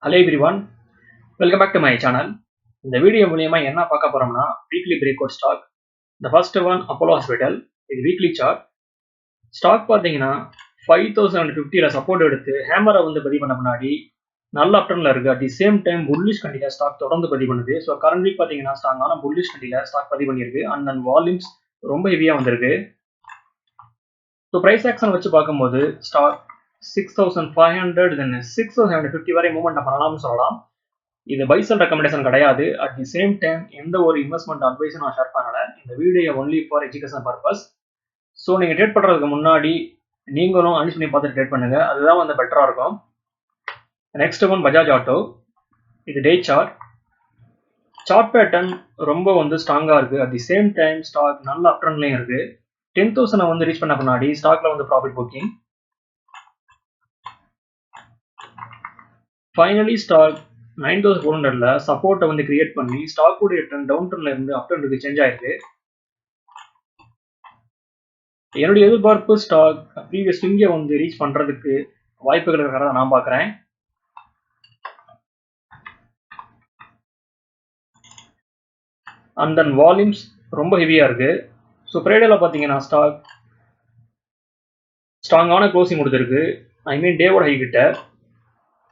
Hello everyone, welcome back to my channel. இந்த video மூலியமா என்ன பார்க்க போறோம்னா weekly breakout stock. The first one Apollo Hospital. இது வீக்லி சார்ட். ஸ்டாக் பார்த்தீங்கன்னா 5050ல சப்போர்ட் எடுத்து ஹேமரை வந்து பதிவு பண்ண முன்னாடி நல்ல அப்டர்ன்ல இருக்கு. At the same time bullish கண்டில ஸ்டாக் தொடர்ந்து பதிவு பண்ணுது. ஸோ கரண்ட் வீக் பார்த்தீங்கன்னா ஸ்ட்ராங்கான புல்லிஷ் கண்டில ஸ்டாக் பதிவு பண்ணியிருக்கு. அண்ட் தென் வால்யூம்ஸ் ரொம்ப ஹெவியா வந்திருக்கு. ஸோ பிரைஸ் ஆக்ஷன் வச்சு பார்க்கும்போது ஸ்டாக் 6500 தென் 6750 வரை மூவ்மெண்ட் பண்ணலாம்னு சொல்லலாம். இது பை செல் ரெக்கமெண்டேஷன் கிடையாது. அட் தி சேம் டைம் எந்த ஒரு இன்வெஸ்ட்மெண்ட் அட்வைஸும் நான் ஷேர் பண்ணல. இந்த video only for education purpose. So நீங்கள் ட்ரேட் பண்ணுறதுக்கு முன்னாடி நீங்களும் அனலைஸ் பண்ணி பார்த்து ட்ரேட் பண்ணுங்க. அதுதான் வந்து பெட்டராக இருக்கும். Next one Bajaj Auto. இது டே சார்ட். சார்ட் பேட்டர்ன் ரொம்ப வந்து ஸ்ட்ராங்காக இருக்குது. At the same time stock நல்ல அப்ட்ரெண்ட்லையும் இருக்குது. 10,000 வந்து ரீச் பண்ண முன்னாடி ஸ்டாக்ல வந்து ப்ராஃபிட் புக்கிங். ஃபைனலி ஸ்டாக் 9400ல சப்போர்ட்டை வந்து கிரியேட் பண்ணி ஸ்டாக்குடைய ட்ரெண்ட் டவுன் ட்ரெண்ட்ல இருந்து அப் ட்ரெண்டுக்கு சேஞ்ச் ஆயிருக்கு. என்னுடைய எதிர்பார்ப்பு ஸ்டாக் ப்ரீவியஸ் ஸ்விங்கை வந்து ரீச் பண்றதுக்கு வாய்ப்புகள் இருக்கிறத நான் பார்க்குறேன். அண்ட் தென் வால்யூம்ஸ் ரொம்ப ஹெவியா இருக்கு. ஸோ ஃப்ரைடேல பார்த்தீங்கன்னா ஸ்டாக் ஸ்ட்ராங்கான க்ளோசிங் கொடுத்துருக்கு. ஐ மீன் டேவோட ஹை கிட்ட.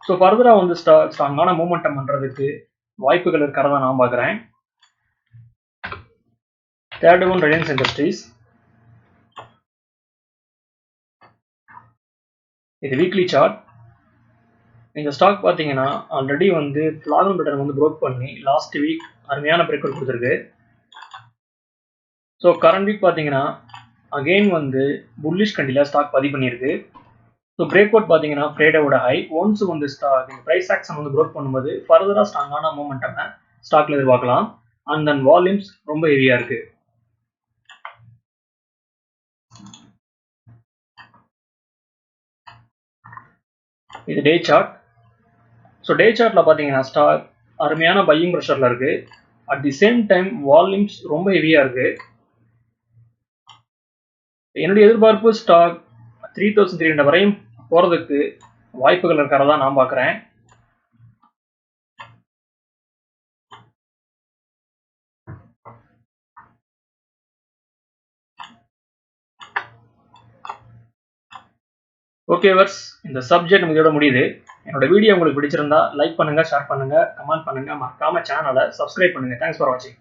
ஸோ ஃபர்தராக வந்து ஸ்ட்ராங்கான மூமெண்டம் பண்ணுறதுக்கு வாய்ப்புகள் இருக்கிறதா நான் பார்க்குறேன். Third one Reliance industries. இது வீக்லி சார்ட். இந்த ஸ்டாக் பார்த்தீங்கன்னா ஆல்ரெடி வந்து ஃப்ளாகன் பேட்டர்ன் வந்து ப்ரோக் பண்ணி லாஸ்ட் வீக் அருமையான பிரேக் அவுட் கொடுத்துருக்கு. ஸோ கரண்ட் வீக் பார்த்தீங்கன்னா அகெயின் வந்து புல்லிஷ் கண்டில ஸ்டாக் பதிவு பண்ணியிருக்கு. ஸோ பிரேக் அவுட் பார்த்தீங்கன்னா ஃப்ரைடேவோட ஹை. ஒன்ஸ் வந்து ஸ்டாக் இந்த ப்ரைஸ் ஆக்ஷன் வந்து க்ரோத் பண்ணும்போது ஃபர்தராக ஸ்ட்ராங்கான மூமெண்டம் ஸ்டாக்ல எதிர்பார்க்கலாம். அண்ட் தென் வால்யூம்ஸ் ரொம்ப ஹெவியா இருக்கு. இது டே சார்ட். ஸோ டே சார்ட்ல பார்த்தீங்கன்னா ஸ்டாக் அருமையான பையிங் ப்ரெஷர்ல இருக்கு. At the same time volumes ரொம்ப ஹெவியா இருக்கு. என்னுடைய எதிர்பார்ப்பு ஸ்டாக் 3300 வரையும் போறதுக்கு வாய்ப்புகள் இருக்கிறதா நான் பார்க்குறேன். ஓகே வர்ஸ், இந்த சப்ஜெக்ட் இதோட முடியுது. என்னோட வீடியோ உங்களுக்கு பிடிச்சிருந்தா லைக் பண்ணுங்க, ஷேர் பண்ணுங்க, கமெண்ட் பண்ணுங்க, மறக்காம சேனலை சப்ஸ்கிரைப் பண்ணுங்க. தேங்க்ஸ் ஃபார் வாட்சிங்.